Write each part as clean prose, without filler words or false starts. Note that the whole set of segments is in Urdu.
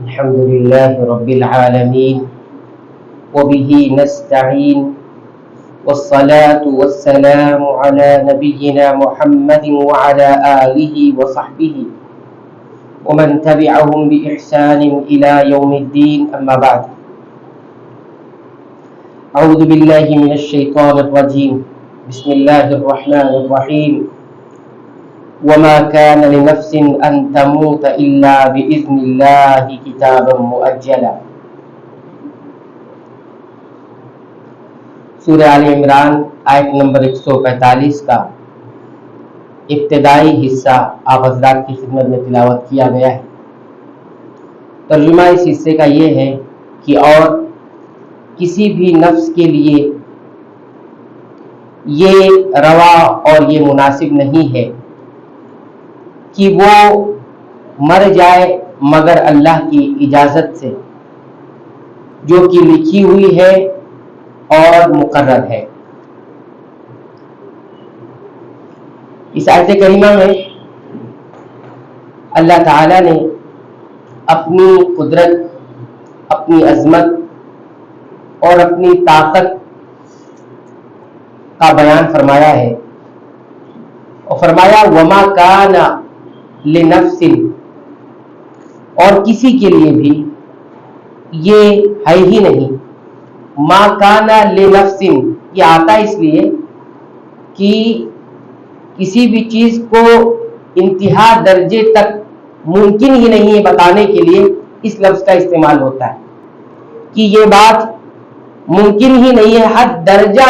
الحمد لله رب العالمين وبه نستعين والصلاة والسلام على نبينا محمد وعلى آله وصحبه ومن تبعهم بإحسان إلى يوم الدين أما بعد أعوذ بالله من الشيطان الرجيم بسم الله الرحمن الرحيم وما كان لنفس أن تموت إلا بإذن الله كتابا مؤجلا۔ سورہ آل عمران آیت نمبر 145 کا ابتدائی حصہ آپ حضرات کی خدمت میں تلاوت کیا گیا ہے۔ ترجمہ اس حصے کا یہ ہے کہ اور کسی بھی نفس کے لیے یہ روا اور یہ مناسب نہیں ہے کہ وہ مر جائے مگر اللہ کی اجازت سے، جو کہ لکھی ہوئی ہے اور مقرر ہے۔ اس آیت کریمہ میں اللہ تعالی نے اپنی قدرت، اپنی عظمت اور اپنی طاقت کا بیان فرمایا ہے اور فرمایا وما کان لنفس، اور کسی کے لیے بھی یہ ہے ہی نہیں۔ ما کان لنفس یہ آتا اس لیے کہ کسی بھی چیز کو انتہا درجے تک ممکن ہی نہیں ہے بتانے کے لیے اس لفظ کا استعمال ہوتا ہے کہ یہ بات ممکن ہی نہیں ہے، حد درجہ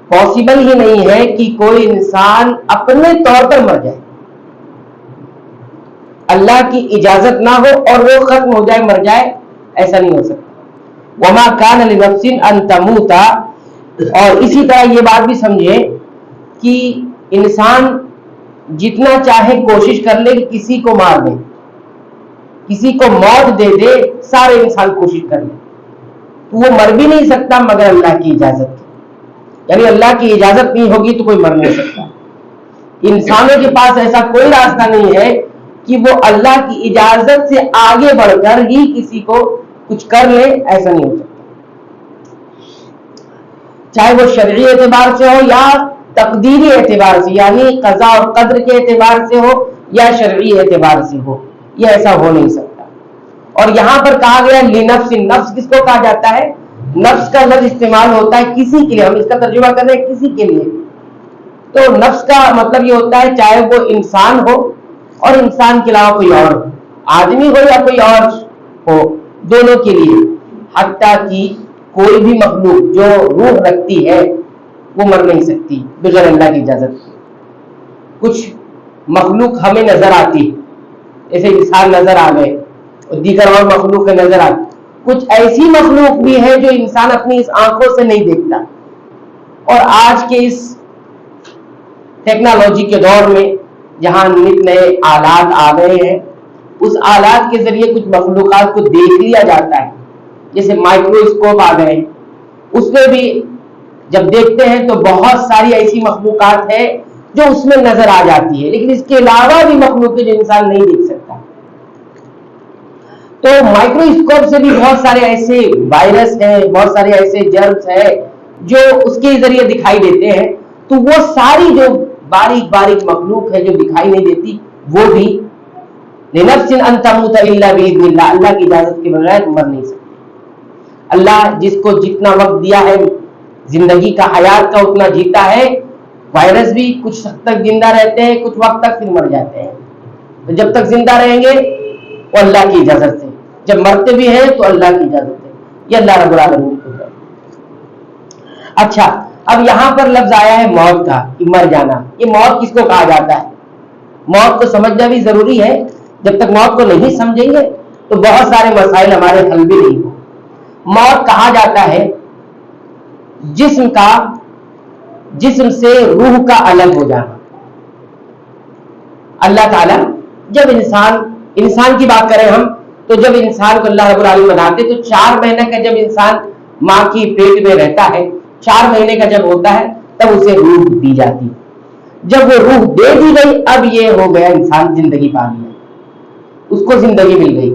پاسبل ہی نہیں ہے کہ کوئی انسان اپنے طور پر مر جائے، اللہ کی اجازت نہ ہو اور وہ ختم ہو جائے، مر جائے، ایسا نہیں ہو سکتا۔ وما کان لنفس ان تموت، اور اسی طرح یہ بات بھی سمجھے کہ انسان جتنا چاہے کوشش کر لے کہ کسی کو مار دے، کسی کو موت دے دے، سارے انسان کوشش کر لے تو وہ مر بھی نہیں سکتا مگر اللہ کی اجازت کی، یعنی اللہ کی اجازت نہیں ہوگی تو کوئی مر نہیں سکتا۔ انسانوں کے پاس ایسا کوئی راستہ نہیں ہے کہ وہ اللہ کی اجازت سے آگے بڑھ کر ہی کسی کو کچھ کر لے، ایسا نہیں ہو سکتا، چاہے وہ شرعی اعتبار سے ہو یا تقدیری اعتبار سے، یعنی قضاء اور قدر کے اعتبار سے ہو یا شرعی اعتبار سے ہو، یہ ایسا ہو نہیں سکتا۔ اور یہاں پر کہا گیا لنفس، نفس کس کو کہا جاتا ہے؟ نفس کا لفظ استعمال ہوتا ہے کسی کے لیے، ہم اس کا ترجمہ کر رہے ہیں کسی کے لیے، تو نفس کا مطلب یہ ہوتا ہے چاہے وہ انسان ہو اور انسان کے علاوہ کوئی اور، آدمی ہو یا کوئی اور ہو، دونوں کے لیے، حتیٰ کہ کوئی بھی مخلوق جو روح رکھتی ہے وہ مر نہیں سکتی بغیر اللہ کی اجازت کی۔ کچھ مخلوق ہمیں نظر آتی، جیسے انسان نظر آ گئے اور دیگر اور مخلوق نظر آتی، کچھ ایسی مخلوق بھی ہے جو انسان اپنی اس آنکھوں سے نہیں دیکھتا، اور آج کے اس ٹیکنالوجی کے دور میں جہاں نئے آلات آ گئے ہیں، اس آلات کے ذریعے کچھ مخلوقات کو دیکھ لیا جاتا ہے، جیسے مائکروسکوپ آ گئے، اس میں بھی جب دیکھتے ہیں تو بہت ساری ایسی مخلوقات ہیں جو اس میں نظر آ جاتی ہے، لیکن اس کے علاوہ بھی مخلوق جو انسان نہیں دیکھ سکتا۔ تو مائکروسکوپ سے بھی بہت سارے ایسے وائرس ہیں، بہت سارے ایسے جرمز ہیں جو اس کے ذریعے دکھائی دیتے ہیں، تو وہ ساری جو باریک باریک مخلوق ہے جو دکھائی نہیں دیتی، وہ بھی لنفس ان تموت الا باذن اللہ، اللہ کی اجازت کے بغیر مر نہیں سکتی۔ اللہ جس کو جتنا وقت دیا ہے زندگی کا، حیات کا، اتنا جیتا ہے۔ وائرس بھی کچھ حد تک زندہ رہتے ہیں، کچھ وقت تک پھر مر جاتے ہیں، تو جب تک زندہ رہیں گے وہ اللہ کی اجازت سے، جب مرتے بھی ہیں تو اللہ کی اجازت سے، یہ اللہ رب العالمین کی قدرت۔ اچھا، اب یہاں پر لفظ آیا ہے موت کا، کہ مر جانا، یہ موت کس کو کہا جاتا ہے؟ موت کو سمجھنا بھی ضروری ہے، جب تک موت کو نہیں سمجھیں گے تو بہت سارے مسائل ہمارے حل بھی نہیں ہوں۔ موت کہا جاتا ہے جسم سے روح کا الگ ہو جانا۔ اللہ تعالیٰ جب انسان کی بات کریں ہم، تو جب انسان کو اللہ رب العالمین بناتے تو 4 مہینے کا جب انسان ماں کی پیٹ میں رہتا ہے، 4 مہینے کا جب ہوتا ہے تب اسے روح دی جاتی، جب وہ روح دے دی گئی اب یہ ہو گیا انسان زندگی پا لیا، اس کو زندگی مل گئی۔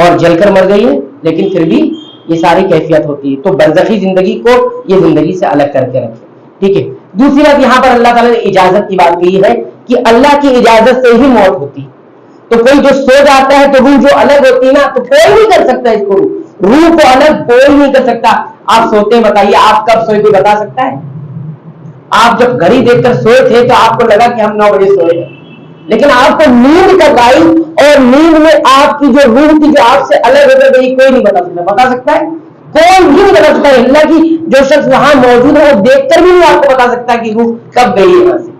اور جل کر مر گئی ہے، لیکن پھر بھی یہ ساری کیفیت ہوتی ہے. تو برزخی زندگی کو یہ زندگی سے الگ کر کے رکھے. ٹھیک ہے. دوسری بات یہاں پر اللہ تعالیٰ نے اجازت کی بات کی ہے کہ اللہ کی اجازت سے ہی موت ہوتی. تو کوئی جو سو جاتا ہے تو روح جو الگ ہوتی ہے نا، تو کوئی نہیں کر سکتا اس کو، روح کو الگ کوئی نہیں کر سکتا. آپ سوتے ہیں، بتائیے آپ کب سوئے کوئی بتا سکتا ہے؟ آپ جب گھڑی دیکھ کر سوئے تھے تو آپ کو لگا کہ ہم 9 بجے سوئے ہیں، لیکن آپ کو نیند کب آئی اور نیند میں آپ کی جو روح تھی جو آپ سے الگ ہو گئی، کوئی نہیں بتا سکتا. بتا سکتا ہے؟ کوئی بھی نہیں بتا سکتا. اللہ کی جو شخص وہاں موجود ہے وہ دیکھ کر بھی نہیں آپ کو بتا سکتا کہ روح کب گئی ہے یہاں سے.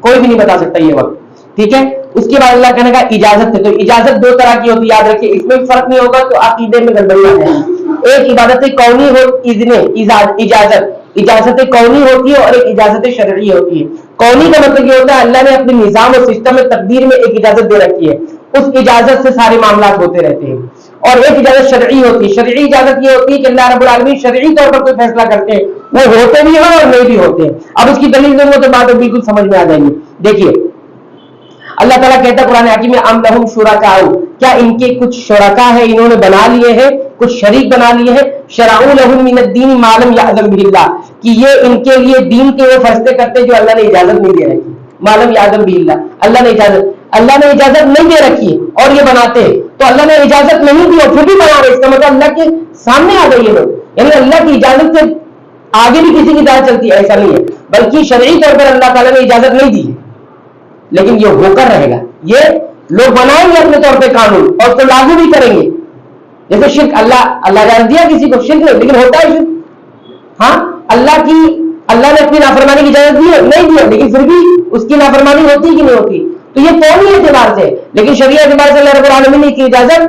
کوئی بھی نہیں بتا سکتا یہ وقت. ٹھیک ہے. اس کے بعد اللہ کہنے کا اجازت ہے. تو اجازت 2 طرح کی ہوتی ہے، یاد رکھیے. اس میں فرق نہیں ہوگا تو عقیدے میں گڑبڑی آ جائے گی. ایک عبادت قونی اجازت قونی ہوتی ہے اور ایک اجازت شرعی ہوتی ہے. قونی کا مطلب یہ ہوتا ہے اللہ نے اپنے نظام اور سسٹم میں تقدیر میں ایک اجازت دے رکھی ہے، اس اجازت سے سارے معاملات ہوتے رہتے ہیں. اور ایک اجازت شرعی ہوتی ہے. شرعی اجازت یہ ہوتی ہے کہ اللہ رب العالمین شرعی طور پر کوئی فیصلہ کرتے ہیں، وہ ہوتے بھی ہیں اور نہیں بھی ہوتے ہیں. اب اس کی دلیل دوں گا تو بات بالکل سمجھ میں آ جائے گی. دیکھیے اللہ تعالیٰ کہتا ہے قرآن حکیم میں ام لہم شرکاء، کیا ان کے کچھ شرکا ہے، انہوں نے بنا لیے ہیں، کچھ شریک بنا لیے ہیں. شرعوا لہم من الدین ما لم یأذن بہ اللہ، کہ یہ ان کے لیے دین کے وہ فیصلے کرتے ہیں جو اللہ نے اجازت نہیں دے رکھی. ما لم یأذن بہ اللہ، اللہ نے اجازت نہیں دے رکھی ہے اور یہ بناتے ہیں. تو اللہ نے اجازت نہیں دی اور پھر بھی بنا رہے، اس کا مطلب اللہ کے سامنے آ گئی ہے لوگ. یعنی اللہ کی اجازت سے آگے بھی کسی کی اجازت چلتی ہے ایسا نہیں ہے، بلکہ شرعی طور پر اللہ تعالیٰ نے اجازت نہیں دی ہے، لیکن یہ ہو کر رہے گا. یہ لوگ بنائیں گے اپنے طور پہ قانون اور اس کو لاگو بھی کریں گے. جیسے شرک، اللہ اجازت دیا کسی کو شرک نہیں، لیکن ہوتا ہے شرک. ہاں اللہ نے اپنی نافرمانی کی اجازت دی ہے نہیں دیا، لیکن پھر بھی اس کی نافرمانی ہوتی کہ نہیں ہوتی. تو یہ قومی اعتبار سے، لیکن شرعی اعتبار سے اللہ رب العالمین نے کی اجازت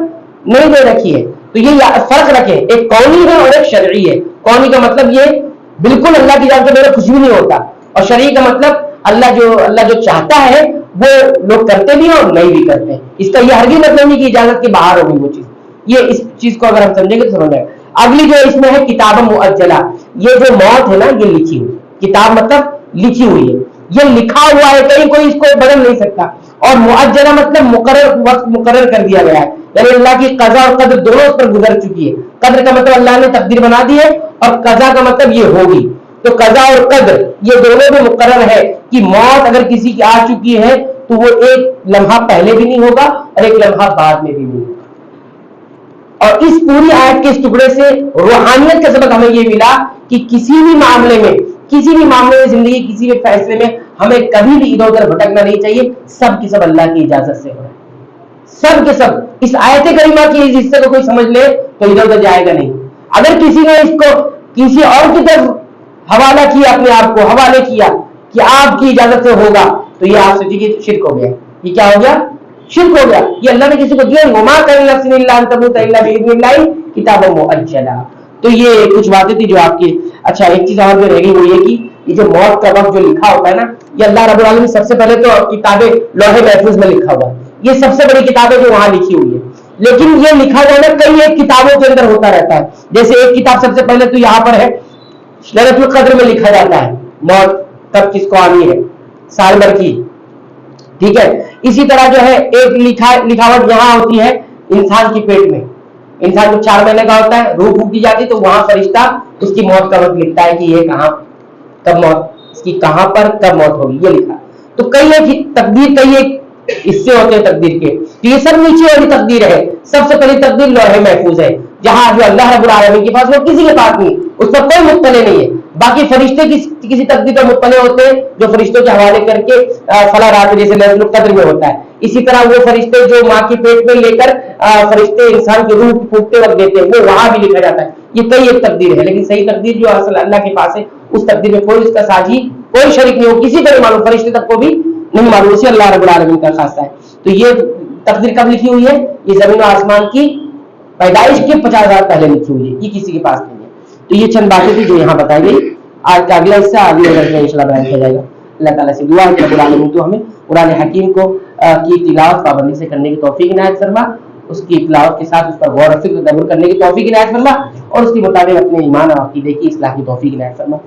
نہیں دے رکھی ہے. تو یہ فرق رکھیں، ایک قومی ہے اور ایک شرعی ہے. قومی کا مطلب یہ بالکل اللہ کی اجازت کے بغیر کچھ بھی نہیں ہوتا، اور شرعی کا مطلب اللہ جو چاہتا ہے وہ لوگ کرتے بھی ہیں اور نہیں بھی کرتے. اس کا یہ ہرگز مطلب نہیں کہ اجازت کے باہر ہوگی وہ چیز. یہ اس چیز کو اگر ہم سمجھیں گے تو سمجھ جائے گا. اگلی جو اس میں ہے کتاب مؤجلہ، یہ جو موت ہے نا یہ لکھی ہوئی. کتاب مطلب لکھی ہوئی ہے، یہ لکھا ہوا ہے، کہیں کوئی اس کو بدل نہیں سکتا. اور مؤجلہ مطلب مقرر، وقت مقرر کر دیا گیا ہے، یعنی اللہ کی قضا اور قدر دونوں اس پر گزر چکی ہے. قدر کا مطلب اللہ نے تقدیر بنا دی ہے اور قضا کا مطلب یہ ہوگی. تو قضا اور قدر یہ دونوں میں مقرر ہے کہ موت اگر کسی کی آ چکی ہے تو وہ ایک لمحہ پہلے بھی نہیں ہوگا اور ایک لمحہ بعد میں بھی نہیں ہوگا. اور اس پوری آیت کے اس ٹکڑے سے روحانیت کا سبق ہمیں یہ ملا کہ کسی بھی معاملے میں زندگی، کسی بھی فیصلے میں ہمیں کبھی بھی ادھر ادھر بھٹکنا نہیں چاہیے. سب کی سب اللہ کی اجازت سے ہو رہا ہے، سب کے سب. اس آیت کریمہ کی اس حصے کو کوئی سمجھ لے تو ادھر ادھر جائے گا نہیں. اگر کسی نے اس کو کسی اور کی طرف حوالہ کیا، اپنے آپ کو حوالے کیا کہ آپ کی اجازت سے ہوگا، تو یہ آپ سے شرک ہو گیا. یہ کیا ہو گیا؟ شرک ہو گیا. یہ اللہ نے کسی کو دیا وما کان نفس الا ان تموت الا باذن اللہ کتابا مؤجلا. تو یہ کچھ باتیں تھی جو آپ کی. اچھا ایک چیز اور جو رہ گئی وہ یہ کہ یہ جو موت کا وقت جو لکھا ہوتا ہے نا، یہ اللہ رب العالمین سب سے پہلے تو کتابیں لوح محفوظ میں لکھا ہوا ہے. یہ سب سے بڑی کتاب ہے جو وہاں لکھی ہوئی ہے. لیکن یہ لکھا جانا کئی ایک کتابوں کے اندر ہوتا رہتا ہے. جیسے ایک کتاب سب سے پہلے تو یہاں پر ہے ليلۃ القدر میں لکھا جاتا ہے موت کب کس کو آنی ہے، سال بھر کی. ٹھیک ہے. اسی طرح جو ہے ایک لکھاوٹ یہاں ہوتی ہے انسان کی پیٹ میں. انسان جو 4 مہینے کا ہوتا ہے، روح پھونکی جاتی تو وہاں فرشتہ اس کی موت کا وقت لکھتا ہے کہ یہ کہاں کب موت، اس کی کہاں پر کب موت ہوگی، یہ لکھا. تو کئی ایک تقدیر، کئی ایک حصے ہوتے ہیں تقدیر کے. تو یہ سب نیچے والی تقدیر ہے. سب سے پہلی تقدیر لوح محفوظ ہے، جہاں جو اللہ رب العالمین کے پاس، وہ کسی کے پاس نہیں، اس پر کوئی مطلع نہیں ہے. باقی فرشتے کسی تقدیر پر مطلع ہوتے ہیں جو فرشتوں کے حوالے کر کے فلاں رات جیسے لیلۃ القدر میں ہوتا ہے. اسی طرح وہ فرشتے جو ماں کی پیٹ میں لے کر فرشتے انسان کی روح پھونکتے وقت دیتے ہیں، وہ وہاں بھی لکھا جاتا ہے. یہ کئی ایک تقدیر ہے، لیکن صحیح تقدیر جو اصل اللہ کے پاس ہے، اس تقدیر میں کوئی اس کا ساجی، کوئی شریک نہیں ہو، کسی کو نہیں معلوم، فرشتے تک کو بھی نہیں معلوم، اسے اللہ رب العالمین کا خاصہ ہے. تو یہ تقدیر کب لکھی ہوئی ہے؟ یہ زمین و آسمان کی پیدائش کے 50,000 پہلے لکھی ہوئی ہے، یہ کسی کے پاس نہیں ہے. تو یہ چند باتیں تھی جو یہاں بتائی گئی. آج کا اگلا حصہ اگلے درس میں انشاءاللہ بیان کیا جائے گا. اللہ تعالیٰ سے دعا ہے کہ رب العالمین تو ہمیں قرآن حکیم کو کی تلاوت پابندی سے کرنے کی توفیق عنایت فرما، اس کی تلاوت کے ساتھ اس پر غور و فکر تدبر کرنے کی توفیق عنایت فرما، اور اس کے مطابق اپنے ایمان اور عقیدے کی اصلاح کی توفیق عنایت فرما.